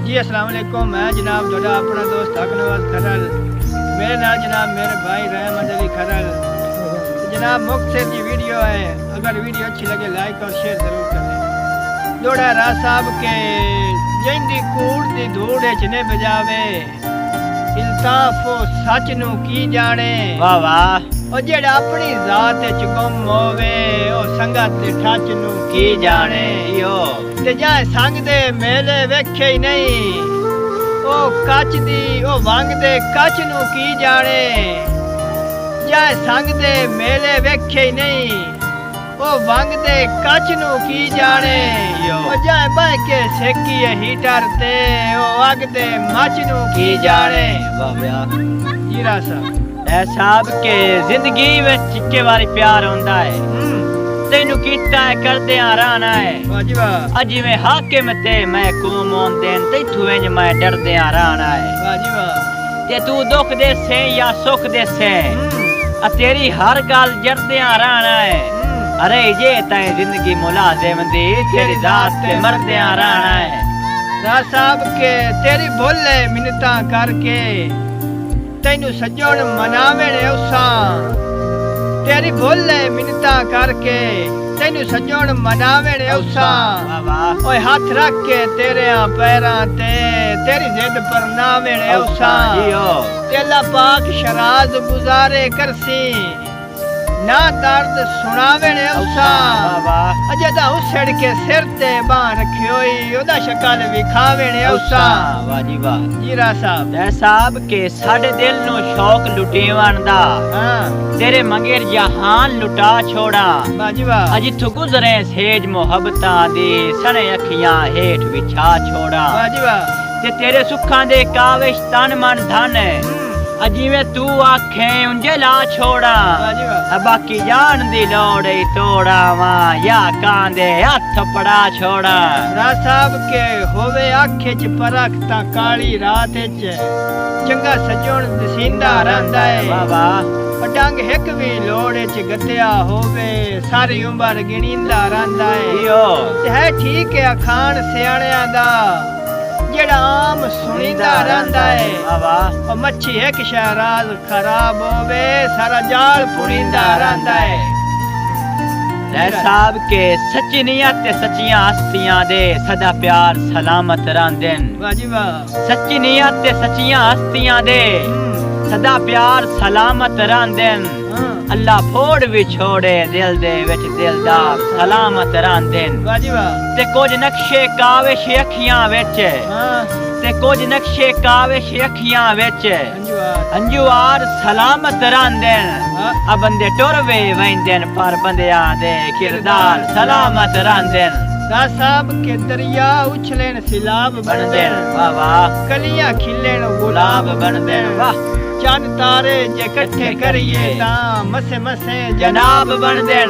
जी अस्सलाम वालेकुम। मैं जनाब जोड़ा अपना दोस्त हक नवाज खरल, मेरे नाल जनाब मेरे भाई रहमत अली खरल। जनाब मुख्तसर की वीडियो है, अगर वीडियो अच्छी लगे लाइक और शेयर जरूर करें। जोड़ा राज साहब के जिंदी कूड़ दी धूड़ च ने बजावे, इल्ताफ सच नू की जाने। वाह वाह। और जेड़ा अपनी जात च गुम होवे, ओ संगत दे ठच नू की जाने। यो ते जाए संग दे मेले वेखे ही नहीं, ओ कच दी ओ वंग दे कच नू की जाने। जाए संग दे मेले वेखे ही नहीं, ओ वंग दे कच नू की जाने। ओ जाए बह के सेकी हीटर ते, ओ अग दे मच नू की जाने। वाह वाह। जीरा साहब ऐ साहब के जिंदगी में चिक्के वाली प्यार होंदा है, तेनू कीता है करदे रहना है। वाह वाह। अजी में हाकिम ते मैं कौम देन तैथू इंज मैं डरदे रहना है। वाह वाह। ते तू दुख दे से या सुख दे से, तेरी हर गल जरदे रहना है। अरे ये तय जिंदगी मुलाजिम दी, तेरी जात ते मरदे रहना है। राज साहब के तेरी भोले मिन्नतां करके तैनू सजण मनावे ने उसा, तेरी भोले मिन्नतां करके तैनू सजण मनावे ने उसा। वाह वाह। ओए हाथ रख के तेरे पैरां ते तेरी जिद पर नावे ने उसा। जियो तेला पाक शराज गुजारे करसी, ना दर्द सुनावे ने उसा। वाह वाह। अजे दा उछड़ के सिर ते बांह रखियोई, ओदा शक्ल विखावे ने उसा। वाह जी वाह। जीरा साहब ऐ साहब के साडे दिल नु शौक लुटेवन दा, हाँ तेरे मंगेर जहान लुटा छोड़ा। बाजी वाह। अजी तू गुजरे सेज मोहब्बतां दी, सने अखियां हेठ विछा छोड़ा। बाजी वाह। ते तेरे सुखां दे काविश तन मन धन, अजी में तू आखे उंजे ला छोड़ा। बाजी वाह। बाकी जान दी लोड़ तोड़ा वा, या कांदे हथ पड़ा छोड़ा। राज साहब के होवे आखे च परख ता काली रात च चंगा सजण दसींदा रहंदा है। वाह वाह। डंग हिक भी लोड़ च गतिया होवे, सारी उम्र गिणींदा रहंदा है। यो ते है ठीक है अखान सियाणियां दा, जेड़ा आम सुनींदा रहंदा है। वाह वाह। और मच्छी एक शहराज खराब होवे, सारा जाल पुरींदा रहंदा है। ऐ साहब के सच्ची नियत ते सच्चियां हस्तियां दे, सदा प्यार सलामत रहंदेन। वाह जी वाह। सच्ची नियत ते सच्चियां हस्तियां दे, सदा प्यार सलामत रहंदेन। अल्लाह फोड़ भी छोड़े दिल दे विच दिलदार सलामत रहंदेन। वाह जी वाह। ते कुछ नक्शे काविश अखियां विच, ते कुछ नक्शे काविश अखियां विच अंजुआर सलामत रहंदेन। आ बंदे टुर वे वैंदेन, पर बंदियां दे किरदार सलामत रहंदेन। राज साहब के दरिया उछलेन सिलाब बनदेन। वाह वाह। कलियां खिलेन गुलाब बनदेन। वाह। चंद तारे जे इकट्ठे करिए तां मसे मसे जनाब बनदेन।